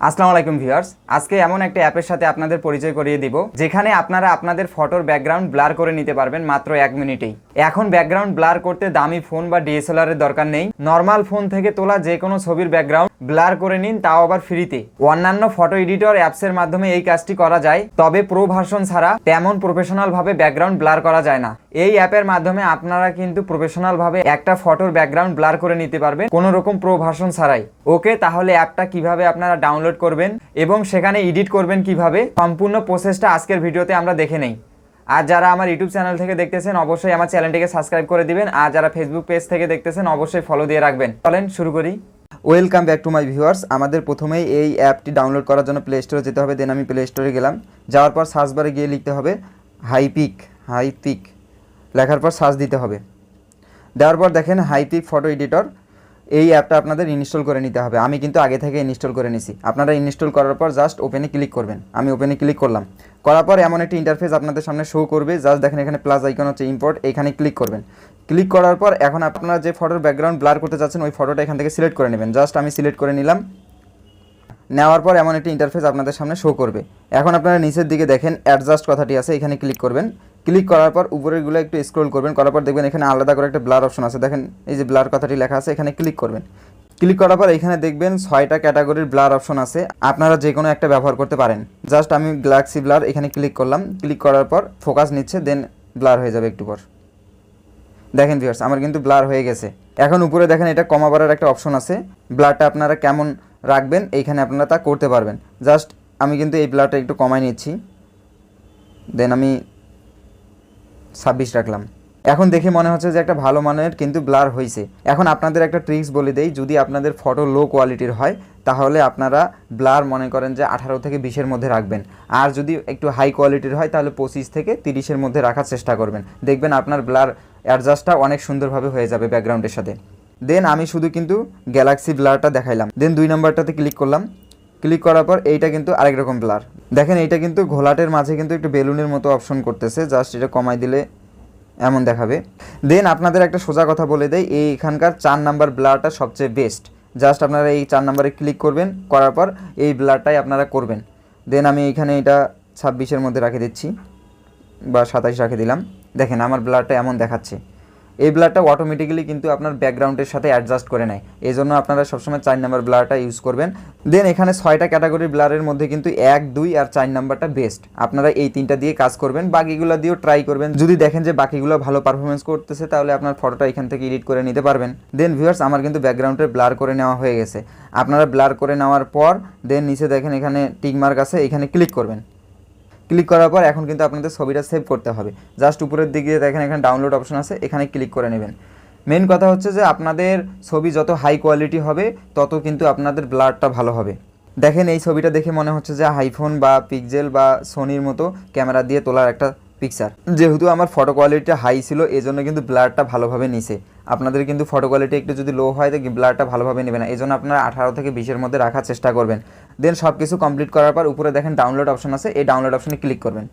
আসসালামু আলাইকুম ভিউয়ার্স, আজকে এমন একটা অ্যাপের সাথে আপনাদের পরিচয় করিয়ে দিব যেখানে আপনারা আপনাদের ফটোর ব্যাকগ্রাউন্ড ব্লার করে নিতে পারবেন মাত্র 1 মিনিটেই। এখন ব্যাকগ্রাউন্ড ব্লার করতে দামি ফোন বা ডিএসএলআর এর দরকার নেই। নর্মাল ফোন থেকে তোলা যে কোনো ছবির ব্যাকগ্রাউন্ড ব্লার করে নিন, তাও আবার ফ্রিতে। অন্যান্য ফটো এডিটর অ্যাপসের মাধ্যমে এই কাজটি করা যায়, তবে প্রো ভার্সন ছাড়া তেমন প্রফেশনাল ভাবে ব্যাকগ্রাউন্ড ব্লার করা যায় না। এই অ্যাপের মাধ্যমে আপনারা কিন্তু প্রফেশনাল ভাবে একটা ফটোর ব্যাকগ্রাউন্ড ব্লার করে নিতে পারবেন কোনো রকম প্রো ভার্সন ছাড়াই। ওকে, তাহলে অ্যাপটা কিভাবে আপনারা ডাউনলোড করবেন এবং সেখানে এডিট করবেন কিভাবে, সম্পূর্ণ প্রসেসটা আজকের ভিডিওতে আমরা দেখে নেই। আর যারা আমার ইউটিউব চ্যানেল থেকে দেখতেছেন অবশ্যই আমার চ্যানেলটিকে সাবস্ক্রাইব করে দিবেন, আর যারা ফেসবুক পেজ থেকে দেখতেছেন অবশ্যই ফলো দিয়ে রাখবেন। চলেন শুরু করি। Welcome back to my viewers. আমাদের প্রথমেই এই অ্যাপটি ডাউনলোড করার জন্য প্লে স্টোরে যেতে হবে। দেন আমি প্লে স্টোরে গেলাম, যাওয়ার পর সার্চ বারে গিয়ে লিখতে হবে হাইপিক লেখার পর সার্চ দিতে হবে। দেওয়ার পর দেখেন হাইপিক ফটো এডিটর, এই অ্যাপটা আপনাদের ইনস্টল করে নিতে হবে। আমি কিন্তু আগে থেকে ইনস্টল করে নিছি। আপনারা ইনস্টল করার পর জাস্ট ওপেনে ক্লিক করবেন। আমি ওপেনে ক্লিক করলাম, করার পর এমন একটি ইন্টারফেস আপনাদের সামনে শো করবে। জাস্ট দেখেন এখানে প্লাস আইকন হচ্ছে ইম্পোর্ট, এখানে ক্লিক করবেন। ক্লিক করার পর এখন আপনারা যে ফটোর ব্যাকগ্রাউন্ড ব্লার করতে চাচ্ছেন ওই ফটোটা এখান থেকে সিলেক্ট করে নেবেন। জাস্ট আমি সিলেক্ট করে নিলাম। নেওয়ার পর এমন একটি ইন্টারফেস আপনাদের সামনে শো করবে। এখন আপনারা নিচের দিকে দেখেন অ্যাডজাস্ট কথাটি আছে, এখানে ক্লিক করবেন। ক্লিক করার পর উপরেরগুলো একটু স্ক্রল করবেন, করার পর দেখবেন এখানে আলাদা করে একটা ব্লার অপশন আছে। দেখেন এই যে ব্লার কথাটি লেখা আছে, এখানে ক্লিক করবেন। ক্লিক করার পর এখানে দেখবেন 6টা ক্যাটাগরির ব্লার অপশন আছে, আপনারা যে কোনো একটা ব্যবহার করতে পারেন। জাস্ট আমি গ্যালাক্সি ব্লার এখানে ক্লিক করলাম। ক্লিক করার পর ফোকাস নিচ্ছে, দেন ব্লার হয়ে যাবে একটু পর। দেখেন ভিউয়ার্স, আমার কিন্তু ব্লার হয়ে গেছে। এখন উপরে দেখেন এটা কমা বাড়ার একটা অপশন আছে। ব্লারটা আপনারা কেমন রাখবেন এইখানে আপনারা তা করতে পারবেন। জাস্ট আমি কিন্তু এই ব্লারটা একটু কমাই নিচ্ছি, দেন আমি 26 রাখলাম। এখন দেখে মনে হচ্ছে যে একটা ভালো মানের কিন্তু ব্লার হয়েছে। এখন আপনাদের একটা ট্রিক্স বলে দেই, যদি আপনাদের ফটো লো কোয়ালিটির হয় তাহলে আপনারা ব্লার মনে করেন যে 18 থেকে 20-এর মধ্যে রাখবেন, আর যদি একটু হাই কোয়ালিটির হয় তাহলে 25 থেকে 30-এর মধ্যে রাখার চেষ্টা করবেন। দেখবেন আপনার ব্লার অ্যাডজাস্টটা অনেক সুন্দরভাবে হয়ে যাবে ব্যাকগ্রাউন্ডের সাথে। দেন আমি শুধু কিন্তু গ্যালাক্সি ব্লারটা দেখাইলাম। দেন 2 নম্বরটাতে ক্লিক করলাম। ক্লিক করার পর এইটা কিন্তু আরেক রকম ব্লার। দেখেন এইটা কিন্তু ঘোলাটের মাঝে কিন্তু একটু বেলুনের মতো অপশন করতেছে। জাস্ট এটা কমাই দিলে এমন দেখাবে। দেন আপনাদের একটা সোজা কথা বলে দেয়, এইখানকার 4 নাম্বার ব্লারটা সবচেয়ে বেস্ট। জাস্ট আপনারা এই 4 নাম্বারে ক্লিক করবেন, করার পর এই ব্লারটাই আপনারা করবেন। দেন আমি এইখানে এটা 26-এর মধ্যে রেখে দিচ্ছি বা 27 রেখে দিলাম। দেখেন আমার ব্লারটা এমন দেখাচ্ছে। এই ব্লারটা অটোমেটিক্যালি কিন্তু আপনার ব্যাকগ্রাউন্ডের সাথে অ্যাডজাস্ট করে নেয়, এই জন্য আপনারা সবসময় 4 নাম্বার ব্লারটা ইউজ করবেন। দেন এখানে 6টা ক্যাটাগরির ব্লারের মধ্যে কিন্তু 1, 2 আর 4 নাম্বারটা বেস্ট। আপনারা এই 3টা দিয়ে কাজ করবেন, বাকিগুলো দিয়েও ট্রাই করবেন। যদি দেখেন যে বাকিগুলো ভালো পারফরমেন্স করতেছে তাহলে আপনার ফটোটা এখান থেকে এডিট করে নিতে পারবেন। দেন ভিউয়ার্স, আমার কিন্তু ব্যাকগ্রাউন্ডে ব্লার করে নেওয়া হয়ে গেছে। আপনারা ব্লার করে নেওয়ার পর দেন নিচে দেখেন এখানে টিক মার্ক আছে, এখানে ক্লিক করবেন। ক্লিক করার পর এখন কিন্তু আপনাদের ছবিটা সেভ করতে হবে। জাস্ট উপরের দিকে দেখেন এখানে ডাউনলোড অপশন আছে, এখানে ক্লিক করে নেবেন। মেন কথা হচ্ছে যে আপনাদের ছবি যত হাই কোয়ালিটি হবে তত কিন্তু আপনাদের ব্লারটা ভালো হবে। দেখেন এই ছবিটা দেখে মনে হচ্ছে যে আইফোন বা পিক্সেল বা সোনির মতো ক্যামেরা দিয়ে তোলার একটা পিকচার। যেহেতু আমার ফটো কোয়ালিটিটা হাই ছিল এই জন্য কিন্তু ব্লারটা ভালোভাবে নিছে। আপনাদের কিন্তু ফটো কোয়ালিটি একটু যদি লো হয় তো ব্লারটা ভালোভাবে নেবে না, এই জন্য আপনারা 18 থেকে 20-এর মধ্যে রাখার চেষ্টা করবেন। দেন সব কিছু কমপ্লিট করার পর উপরে দেখেন ডাউনলোড অপশন আছে, এই ডাউনলোড অপশনে ক্লিক করবেন।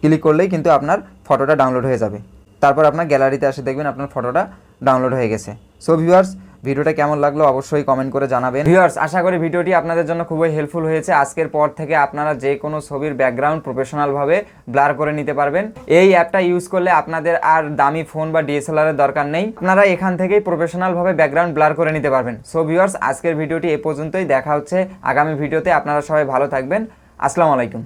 ক্লিক করলেই কিন্তু আপনার ফটোটা ডাউনলোড হয়ে যাবে। তারপর আপনার গ্যালারিতে আসে দেখবেন আপনার ফটোটা ডাউনলোড হয়ে গেছে। সো ভিউয়ার্স, ভিডিওটা কেমন লাগলো অবশ্যই কমেন্ট করে জানাবেন। ভিউয়ার্স, আশা করি ভিডিওটি আপনাদের জন্য খুবই হেল্পফুল হয়েছে। আজকের পর থেকে আপনারা যে কোনো ছবির ব্যাকগ্রাউন্ড প্রফেশনালভাবে ব্লার করে নিতে পারবেন। এই অ্যাপটা ইউজ করলে আপনাদের আর দামি ফোন বা ডিএসএলআর এর দরকার নেই, আপনারা এখান থেকেই প্রফেশনালভাবে ব্যাকগ্রাউন্ড ব্লার করে নিতে পারবেন। সো ভিউয়ার্স, আজকের ভিডিওটি এ পর্যন্তই। দেখা হচ্ছে আগামী ভিডিওতে। আপনারা সবাই ভালো থাকবেন। আসসালামু আলাইকুম।